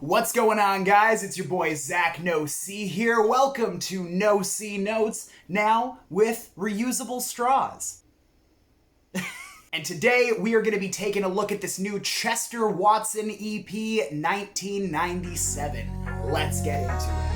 What's going on, guys? It's your boy Zach NoC here. Welcome to NoCNotes, now with reusable straws. And today we are going to be taking a look at this new Chester Watson EP 1997. Let's get into it.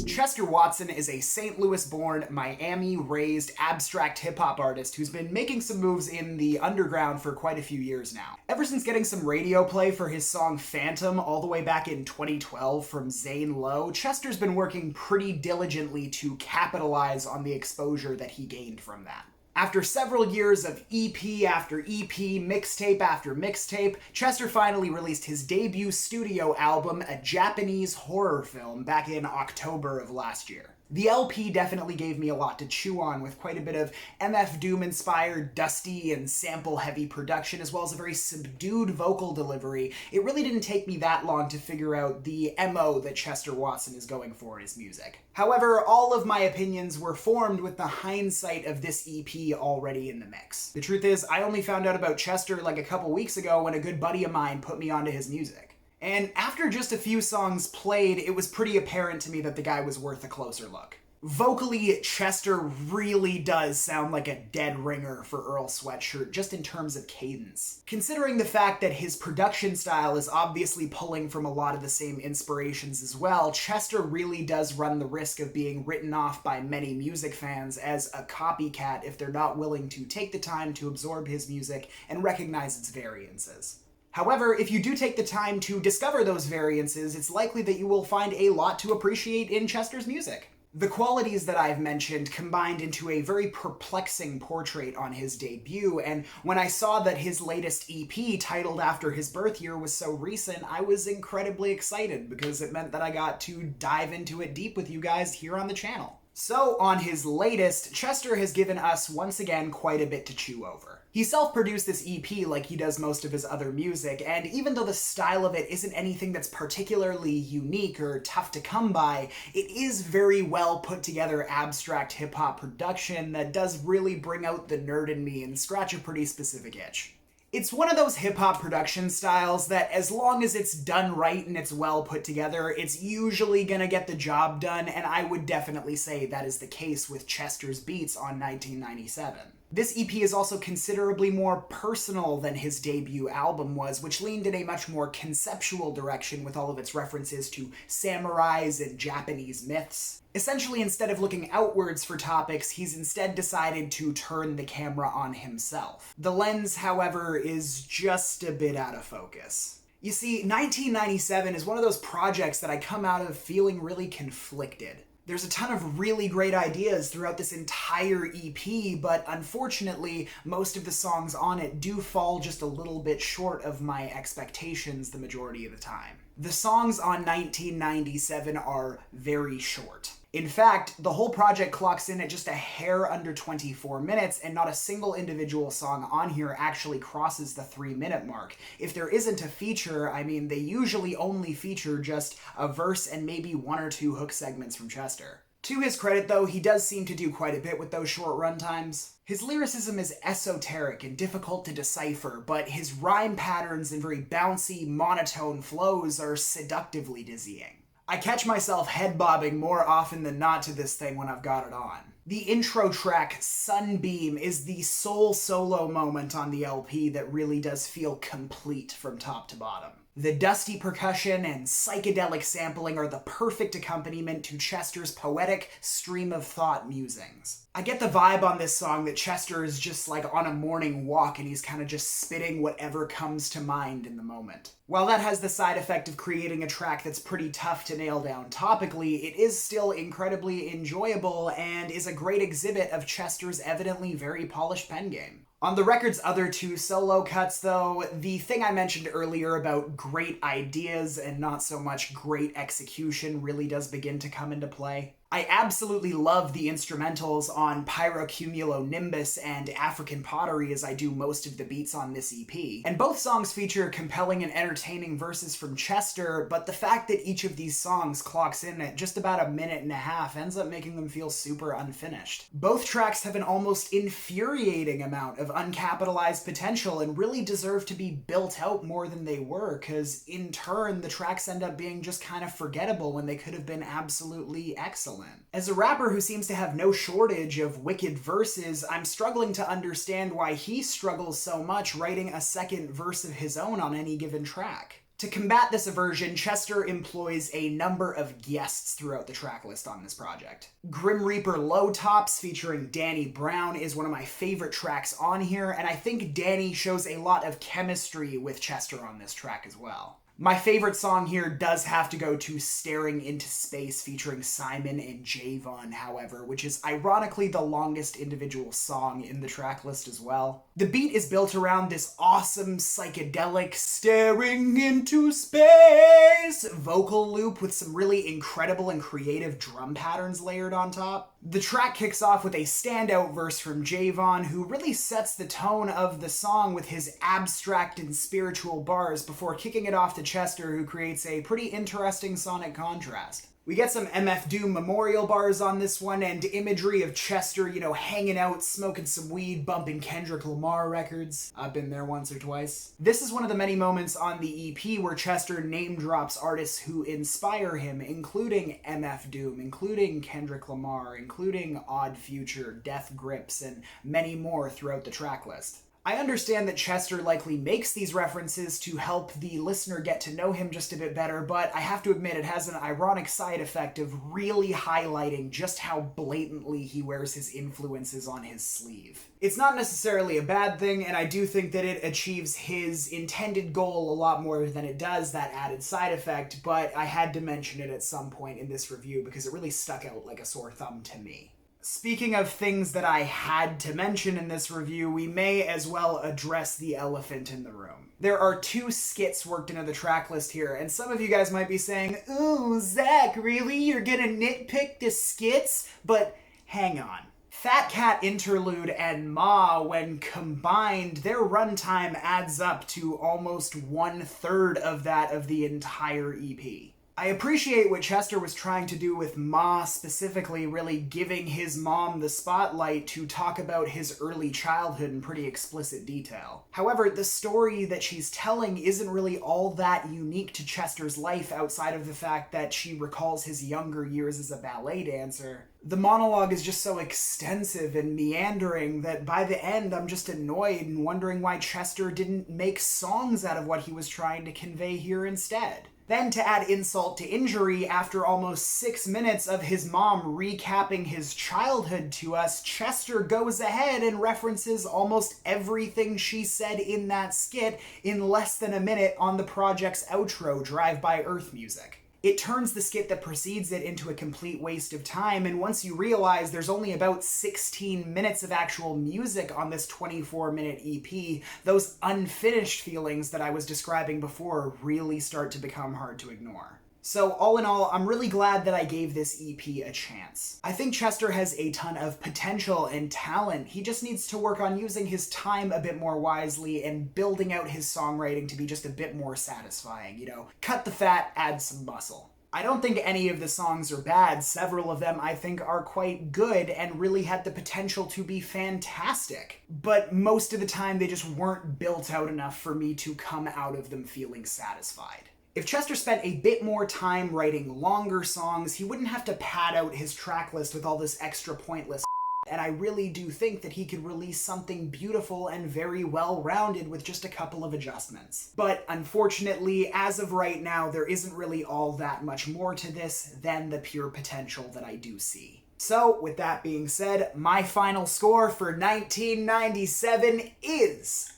Chester Watson is a St. Louis-born, Miami-raised abstract hip-hop artist who's been making some moves in the underground for quite a few years now. Ever since getting some radio play for his song Phantom all the way back in 2012 from Zane Lowe, Chester's been working pretty diligently to capitalize on the exposure that he gained from that. After several years of EP after EP, mixtape after mixtape, Chester finally released his debut studio album, A Japanese Horror Film, back in October of last year. The LP definitely gave me a lot to chew on, with quite a bit of MF Doom-inspired, dusty and sample-heavy production, as well as a very subdued vocal delivery. It really didn't take me that long to figure out the MO that Chester Watson is going for in his music. However, all of my opinions were formed with the hindsight of this EP already in the mix. The truth is, I only found out about Chester like a couple weeks ago when a good buddy of mine put me onto his music. And after just a few songs played, it was pretty apparent to me that the guy was worth a closer look. Vocally, Chester really does sound like a dead ringer for Earl Sweatshirt, just in terms of cadence. Considering the fact that his production style is obviously pulling from a lot of the same inspirations as well, Chester really does run the risk of being written off by many music fans as a copycat if they're not willing to take the time to absorb his music and recognize its variances. However, if you do take the time to discover those variances, it's likely that you will find a lot to appreciate in Chester's music. The qualities that I've mentioned combined into a very perplexing portrait on his debut, and when I saw that his latest EP, titled after his birth year, was so recent, I was incredibly excited because it meant that I got to dive into it deep with you guys here on the channel. So, on his latest, Chester has given us, once again, quite a bit to chew over. He self-produced this EP like he does most of his other music, and even though the style of it isn't anything that's particularly unique or tough to come by, it is very well put together abstract hip-hop production that does really bring out the nerd in me and scratch a pretty specific itch. It's one of those hip-hop production styles that as long as it's done right and it's well put together, it's usually gonna get the job done, and I would definitely say that is the case with Chester's beats on 1997. This EP is also considerably more personal than his debut album was, which leaned in a much more conceptual direction with all of its references to samurais and Japanese myths. Essentially, instead of looking outwards for topics, he's instead decided to turn the camera on himself. The lens, however, is just a bit out of focus. You see, 1997 is one of those projects that I come out of feeling really conflicted. There's a ton of really great ideas throughout this entire EP, but unfortunately, most of the songs on it do fall just a little bit short of my expectations the majority of the time. The songs on 1997 are very short. In fact, the whole project clocks in at just a hair under 24 minutes, and not a single individual song on here actually crosses the 3-minute mark. If there isn't a feature, I mean, they usually only feature just a verse and maybe one or two hook segments from Chester. To his credit, though, he does seem to do quite a bit with those short runtimes. His lyricism is esoteric and difficult to decipher, but his rhyme patterns and very bouncy, monotone flows are seductively dizzying. I catch myself head-bobbing more often than not to this thing when I've got it on. The intro track, Sunbeam, is the sole solo moment on the LP that really does feel complete from top to bottom. The dusty percussion and psychedelic sampling are the perfect accompaniment to Chester's poetic stream-of-thought musings. I get the vibe on this song that Chester is just like on a morning walk and he's kind of just spitting whatever comes to mind in the moment. While that has the side effect of creating a track that's pretty tough to nail down topically, it is still incredibly enjoyable and is a great exhibit of Chester's evidently very polished pen game. On the record's other two solo cuts, though, the thing I mentioned earlier about great ideas and not so much great execution really does begin to come into play. I absolutely love the instrumentals on Pyrocumulonimbus and African Pottery, as I do most of the beats on this EP. And both songs feature compelling and entertaining verses from Chester, but the fact that each of these songs clocks in at just about a minute and a half ends up making them feel super unfinished. Both tracks have an almost infuriating amount of uncapitalized potential and really deserve to be built out more than they were, because in turn the tracks end up being just kind of forgettable when they could have been absolutely excellent. As a rapper who seems to have no shortage of wicked verses, I'm struggling to understand why he struggles so much writing a second verse of his own on any given track. To combat this aversion, Chester employs a number of guests throughout the tracklist on this project. Grim Reaper Low Tops featuring Danny Brown is one of my favorite tracks on here, and I think Danny shows a lot of chemistry with Chester on this track as well. My favorite song here does have to go to Staring Into Space featuring Psymun and Javon, however, which is ironically the longest individual song in the track list as well. The beat is built around this awesome psychedelic staring into space vocal loop with some really incredible and creative drum patterns layered on top. The track kicks off with a standout verse from Javon, who really sets the tone of the song with his abstract and spiritual bars before kicking it off to Chester, who creates a pretty interesting sonic contrast. We get some MF Doom memorial bars on this one, and imagery of Chester, hanging out, smoking some weed, bumping Kendrick Lamar records. I've been there once or twice. This is one of the many moments on the EP where Chester name drops artists who inspire him, including MF Doom, including Kendrick Lamar, including Odd Future, Death Grips, and many more throughout the track list. I understand that Chester likely makes these references to help the listener get to know him just a bit better, but I have to admit it has an ironic side effect of really highlighting just how blatantly he wears his influences on his sleeve. It's not necessarily a bad thing, and I do think that it achieves his intended goal a lot more than it does that added side effect, but I had to mention it at some point in this review because it really stuck out like a sore thumb to me. Speaking of things that I had to mention in this review, we may as well address the elephant in the room. There are 2 skits worked into the track list here, and some of you guys might be saying, "Ooh, Zach, really? You're gonna nitpick the skits?" But hang on. Fat Cat Interlude and Ma, when combined, their runtime adds up to almost 1/3 of that of the entire EP. I appreciate what Chester was trying to do with Ma specifically, really giving his mom the spotlight to talk about his early childhood in pretty explicit detail. However, the story that she's telling isn't really all that unique to Chester's life outside of the fact that she recalls his younger years as a ballet dancer. The monologue is just so extensive and meandering that by the end I'm just annoyed and wondering why Chester didn't make songs out of what he was trying to convey here instead. Then, to add insult to injury, after almost 6 minutes of his mom recapping his childhood to us, Chester goes ahead and references almost everything she said in that skit in less than a minute on the project's outro, Drive By Earth music. It turns the skit that precedes it into a complete waste of time, and once you realize there's only about 16 minutes of actual music on this 24-minute EP, those unfinished feelings that I was describing before really start to become hard to ignore. So all in all, I'm really glad that I gave this EP a chance. I think Chester has a ton of potential and talent. He just needs to work on using his time a bit more wisely and building out his songwriting to be just a bit more satisfying. Cut the fat, add some muscle. I don't think any of the songs are bad. Several of them I think are quite good and really had the potential to be fantastic. But most of the time they just weren't built out enough for me to come out of them feeling satisfied. If Chester spent a bit more time writing longer songs, he wouldn't have to pad out his track list with all this extra pointless and I really do think that he could release something beautiful and very well-rounded with just a couple of adjustments. But unfortunately, as of right now, there isn't really all that much more to this than the pure potential that I do see. So, with that being said, my final score for 1997 is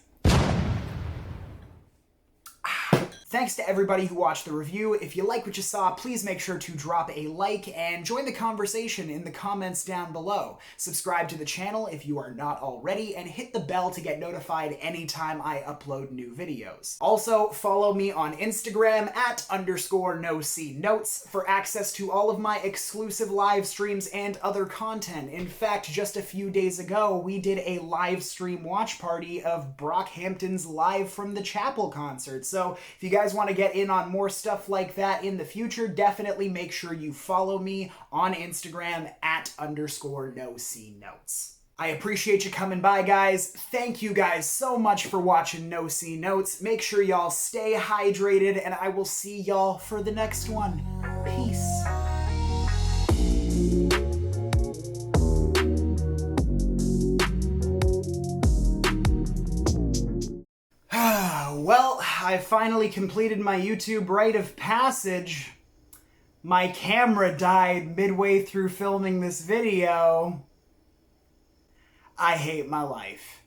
Thanks to everybody who watched the review. If you like what you saw, please make sure to drop a like and join the conversation in the comments down below. Subscribe to the channel if you are not already, and hit the bell to get notified anytime I upload new videos. Also, follow me on Instagram at _NoCNotes for access to all of my exclusive live streams and other content. In fact, just a few days ago, we did a live stream watch party of Brockhampton's Live from the Chapel concert. So if you guys want to get in on more stuff like that in the future, definitely make sure you follow me on Instagram at _NoCNotes. I appreciate you coming by, guys. Thank you guys so much for watching NoCNotes. Make sure y'all stay hydrated, and I will see y'all for the next one. Peace. Well, I finally completed my YouTube rite of passage. My camera died midway through filming this video. I hate my life.